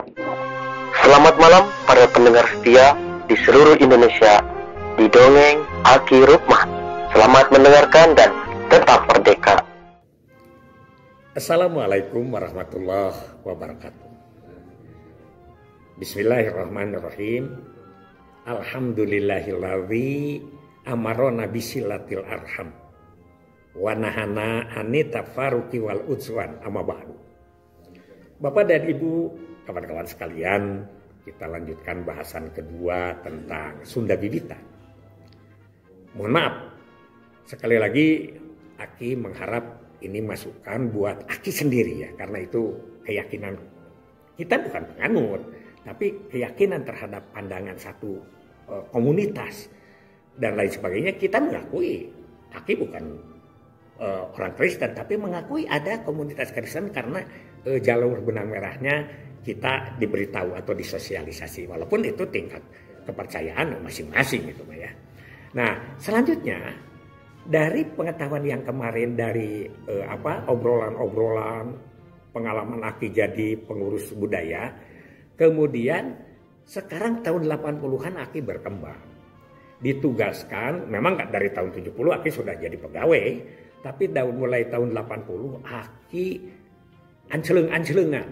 Selamat malam para pendengar setia di seluruh Indonesia di Dongeng Aki Rukmah. Selamat mendengarkan dan tetap merdeka. Assalamualaikum warahmatullahi wabarakatuh. Bismillahirrahmanirrahim. Alhamdulillahilladzi amarona bisilatil arham wa nahana anita faruqi wal udzwan amma ba'du. Bapak dan Ibu, kawan-kawan sekalian, kita lanjutkan bahasan kedua tentang Sunda Wiwitan. Mohon maaf, sekali lagi Aki mengharap ini masukan buat Aki sendiri ya, karena itu keyakinan kita bukan penganut, tapi keyakinan terhadap pandangan satu komunitas dan lain sebagainya. Kita mengakui Aki bukan orang Kristen, tapi mengakui ada komunitas Kristen karena jalur benang merahnya kita diberitahu atau disosialisasi, walaupun itu tingkat kepercayaan masing-masing gitu ya. Nah, selanjutnya dari pengetahuan yang kemarin dari obrolan-obrolan pengalaman Aki jadi pengurus budaya, kemudian sekarang tahun 80-an Aki berkembang. Ditugaskan, memang nggak dari tahun 70 Aki sudah jadi pegawai, tapi mulai tahun 80 Aki anceleng-ancelengan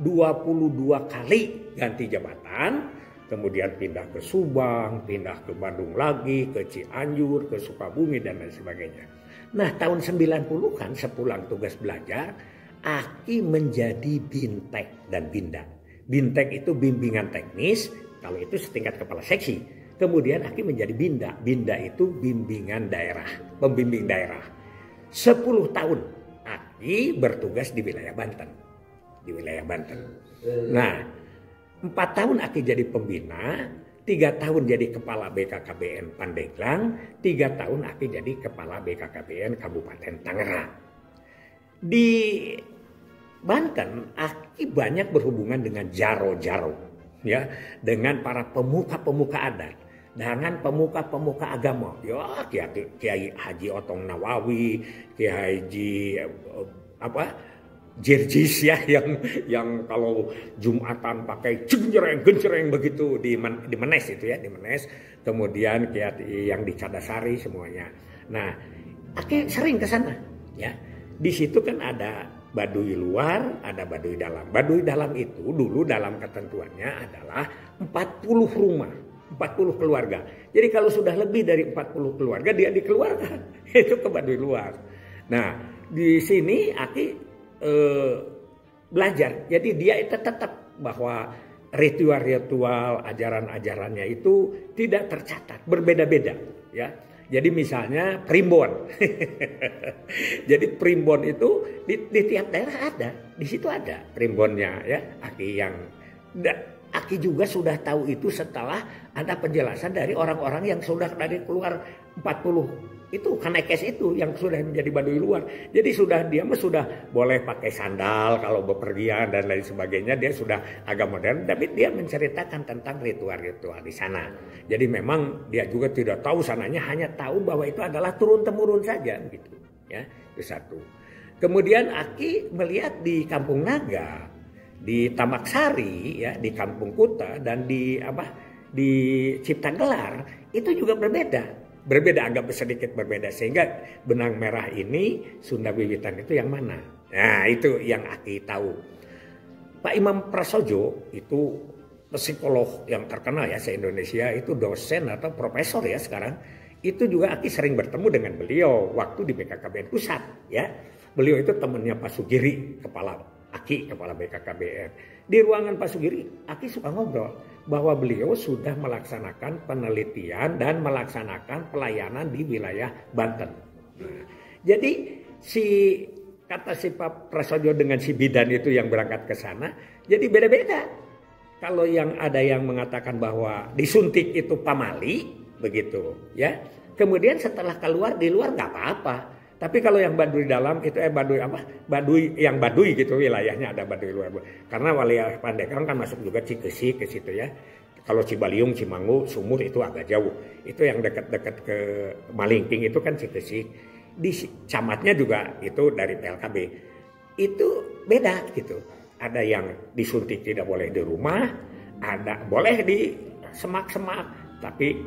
22 kali ganti jabatan, kemudian pindah ke Subang, pindah ke Bandung lagi, ke Cianjur, ke Sukabumi dan lain sebagainya. Nah, tahun 90-an sepulang tugas belajar, Aki menjadi bintek dan binda. Bintek itu bimbingan teknis, kalau itu setingkat kepala seksi. Kemudian Aki menjadi binda. Binda itu bimbingan daerah, pembimbing daerah. 10 tahun Aki bertugas di wilayah Banten. Nah, 4 tahun Aki jadi pembina, 3 tahun jadi kepala BKKBN Pandeglang, 3 tahun Aki jadi kepala BKKBN Kabupaten Tangerang. Di Banten, Aki banyak berhubungan dengan jaro-jaro, ya, dengan para pemuka-pemuka adat, dengan pemuka-pemuka agama, ya, Kiai Haji Otong Nawawi, Kiai Haji Jirjis ya, yang kalau Jumatan pakai gencereng begitu di Menes itu ya, di Menes. Kemudian Kiai yang di Cadasari semuanya. Nah, Aki sering ke sana ya. Di situ kan ada Baduy luar, ada Baduy dalam. Baduy dalam itu dulu dalam ketentuannya adalah 40 rumah, 40 keluarga. Jadi kalau sudah lebih dari 40 keluarga dia dikeluarkan. Itu ke Baduy luar. Nah, di sini Aki belajar. Jadi dia itu tetap bahwa ritual-ritual ajaran-ajarannya itu tidak tercatat, berbeda-beda ya. Jadi misalnya primbon. Jadi primbon itu di tiap daerah ada, di situ ada primbonnya ya. Aki juga sudah tahu itu setelah ada penjelasan dari orang-orang yang sudah dari keluar 40 itu Kanekes itu yang sudah menjadi Baduy luar. Jadi dia sudah boleh pakai sandal kalau bepergian dan lain sebagainya. Dia sudah agak modern, tapi dia menceritakan tentang ritual-ritual di sana. Jadi memang dia juga tidak tahu sananya, hanya tahu bahwa itu adalah turun-temurun saja gitu. Ya, itu satu. Kemudian Aki melihat di Kampung Naga, di Tamak Sari ya, di Kampung Kuta dan di Ciptagelar itu juga berbeda agak sedikit berbeda, sehingga benang merah ini Sunda Wiwitan itu yang mana. Nah, itu yang Aki tahu. Pak Imam Prasojo itu psikolog yang terkenal ya se-Indonesia, itu dosen atau profesor ya sekarang. Itu juga Aki sering bertemu dengan beliau waktu di BKKBN Pusat ya. Beliau itu temannya Pak Sugiri, kepala BKKBN. Di ruangan Pak Sugiri, Aki suka ngobrol bahwa beliau sudah melaksanakan penelitian dan melaksanakan pelayanan di wilayah Banten. Nah, jadi kata si Pak Prasojo dengan si bidan itu yang berangkat ke sana, jadi beda-beda. Kalau ada yang mengatakan bahwa disuntik itu pamali, begitu ya. Kemudian setelah keluar di luar nggak apa-apa. Tapi kalau yang Baduy dalam itu Baduy gitu wilayahnya ada Baduy luar. Karena wilayah Pandeglang kan masuk juga Cikesik ke situ ya. Kalau Cibaliung, Cimanggu, Sumur itu agak jauh. Itu yang dekat-dekat ke Malingping itu kan Cikesik. Di camatnya juga itu dari PLKB. Itu beda gitu. Ada yang disuntik tidak boleh di rumah, ada boleh di semak-semak, tapi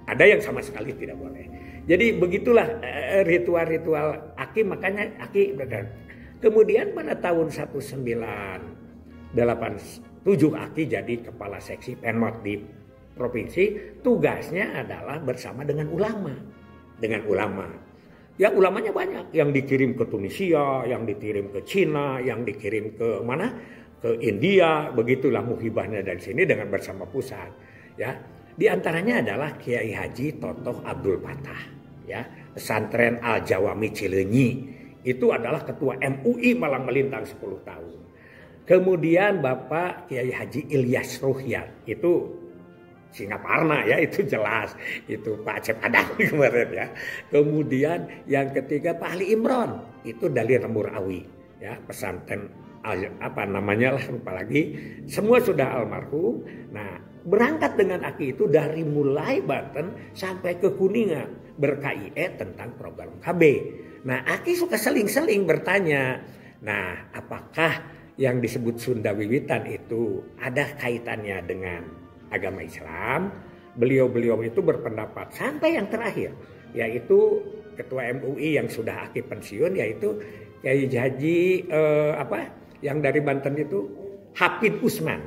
ada yang sama sekali tidak boleh. Jadi begitulah ritual-ritual Aki, makanya Aki berkata. Kemudian pada tahun 1987 Aki jadi kepala seksi Penmot di provinsi, tugasnya adalah bersama dengan ulama. Ya ulamanya banyak, yang dikirim ke Tunisia, yang dikirim ke Cina, yang dikirim ke mana? Ke India, begitulah muhibahnya dari sini dengan bersama pusat. Ya, di antaranya adalah Kiai Haji Totoh Abdul Patah, ya, pesantren Al Jawami Cileunyi. Itu adalah ketua MUI Malang Melintang 10 tahun. Kemudian Bapak Kiai Haji Ilyas Ruhyat, itu Singaparna ya, itu jelas, itu Pak Acep Adang kemarin ya. Kemudian yang ketiga Pak Ali Imron, itu dari Rembur Awi ya, pesantren lupa lagi, semua sudah almarhum. Nah, berangkat dengan Aki itu dari mulai Banten sampai ke Kuningan ber-KIE tentang program KB. Nah, Aki suka seling-seling bertanya, nah apakah yang disebut Sunda Wiwitan itu ada kaitannya dengan agama Islam? Beliau-beliau itu berpendapat sampai yang terakhir, yaitu Ketua MUI yang sudah Aki pensiun, yaitu Kiai Haji yang dari Banten itu Hafid Usman,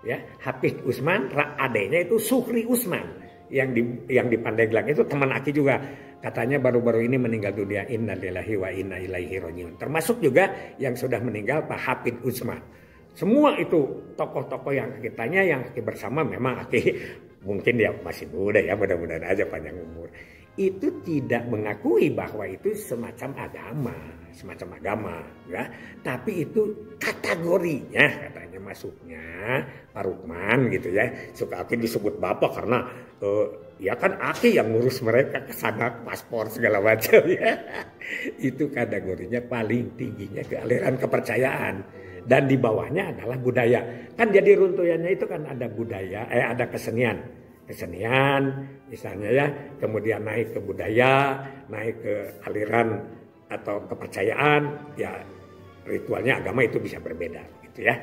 ya, Hafid Usman, adanya itu Sukri Usman yang di Pandeglang, itu teman Aki juga. Katanya baru-baru ini meninggal dunia, innalillahi wa inna ilaihi rajiun. Termasuk juga yang sudah meninggal Pak Hafid Usman. Semua itu tokoh-tokoh yang Aki tanya, yang Aki bersama, memang Aki mungkin dia masih muda ya, mudah-mudahan aja panjang umur. Itu tidak mengakui bahwa itu semacam agama, ya. Tapi itu kategorinya, katanya masuknya Pak Rukman gitu ya. Suka Aki disebut bapak karena ya kan Aki yang ngurus mereka ke sana, paspor segala macam ya. Itu kategorinya paling tingginya ke aliran kepercayaan. Dan di bawahnya adalah budaya. Kan jadi runtuyannya itu kan ada budaya, ada kesenian misalnya ya, kemudian naik ke budaya, naik ke aliran atau kepercayaan, ya ritualnya agama itu bisa berbeda gitu ya.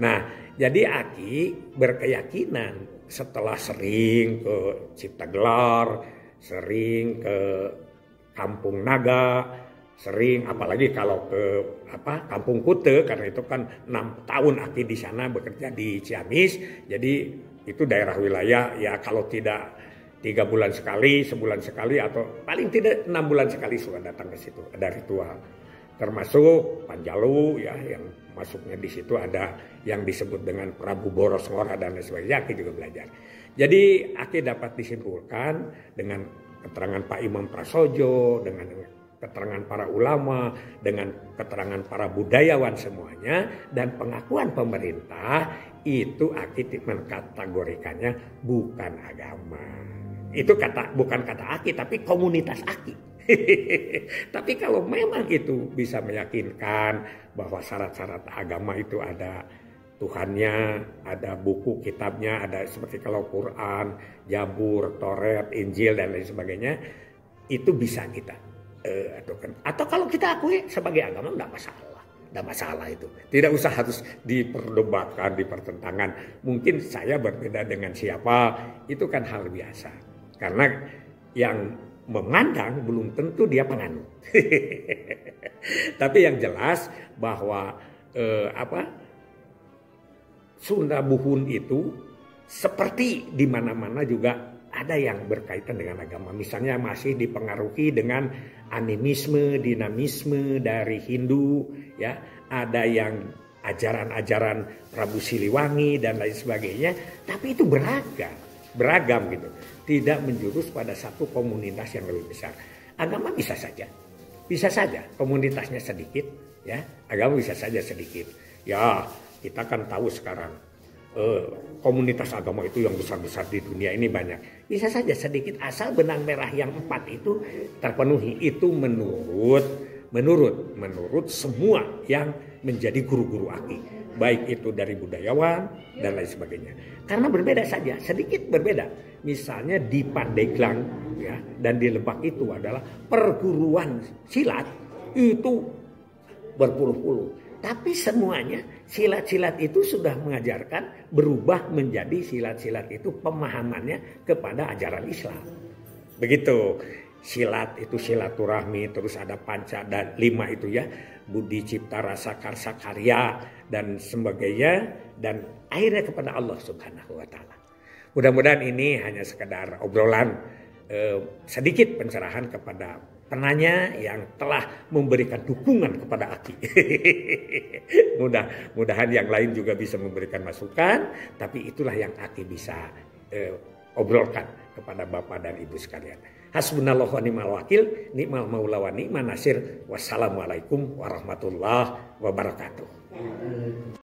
Nah, jadi Aki berkeyakinan setelah sering ke Ciptagelar, sering ke Kampung Naga, sering apalagi kalau ke Kampung Kute, karena itu kan 6 tahun Aki di sana bekerja di Ciamis, jadi itu daerah wilayah ya, kalau tidak 3 bulan sekali, sebulan sekali, atau paling tidak 6 bulan sekali sudah datang ke situ. Ada ritual, termasuk Panjalu ya, yang masuknya di situ ada yang disebut dengan Prabu Boros Ngora dan lain sebagainya. Aki juga belajar. Jadi Aki dapat disimpulkan dengan keterangan Pak Imam Prasojo, dengan keterangan para ulama, dengan keterangan para budayawan semuanya, dan pengakuan pemerintah, itu Aki mengkategorikannya bukan agama. Itu bukan kata Aki, tapi komunitas Aki. Tapi kalau memang itu bisa meyakinkan bahwa syarat-syarat agama itu ada Tuhannya, ada buku kitabnya, ada seperti kalau Quran, Jabur, Toret, Injil dan lain sebagainya, itu bisa kita atau kalau kita akui sebagai agama, tidak masalah itu. Tidak usah harus diperdebatkan, dipertentangkan. Mungkin saya berbeda dengan siapa, itu kan hal biasa. Karena yang memandang belum tentu dia penganut. Tapi yang jelas bahwa Sunda Buhun itu seperti di mana-mana juga ada yang berkaitan dengan agama. Misalnya masih dipengaruhi dengan animisme, dinamisme dari Hindu, ya. Ada yang ajaran-ajaran Prabu Siliwangi dan lain sebagainya. Tapi itu beragam gitu. Tidak menjurus pada satu komunitas yang lebih besar. Agama bisa saja komunitasnya sedikit, ya. Agama bisa saja sedikit. Ya, kita kan tahu sekarang komunitas agama itu yang besar-besar di dunia ini banyak. Bisa saja sedikit, asal benang merah yang 4 itu terpenuhi. Itu menurut semua yang menjadi guru-guru Aki, baik itu dari budayawan dan lain sebagainya. Karena berbeda saja, sedikit berbeda. Misalnya di Pandeglang ya, dan di Lebak itu adalah perguruan silat itu berpuluh-puluh. Tapi semuanya silat-silat itu sudah mengajarkan berubah menjadi silat-silat itu pemahamannya kepada ajaran Islam. Begitu. Silat itu silaturahmi, terus ada panca dan 5 itu ya, budi, cipta, rasa, karsa, karya dan sebagainya, dan akhirnya kepada Allah Subhanahu wa taala. Mudah-mudahan ini hanya sekedar obrolan sedikit pencerahan kepada penanya yang telah memberikan dukungan kepada Aki. Mudah-mudahan yang lain juga bisa memberikan masukan, tapi itulah yang Aki bisa obrolkan kepada Bapak dan Ibu sekalian. Hasbunallahu wa ni'mal wakil, ni'mal maula wa ni'man nasir. Wassalamualaikum warahmatullahi wabarakatuh.